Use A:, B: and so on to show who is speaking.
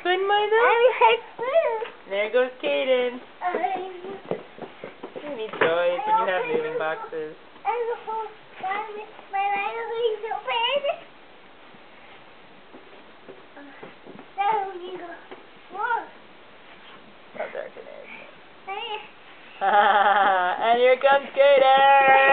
A: Good mother? There goes Kaden. You need toys when you have moving boxes. How dark it is. And here comes Kaden!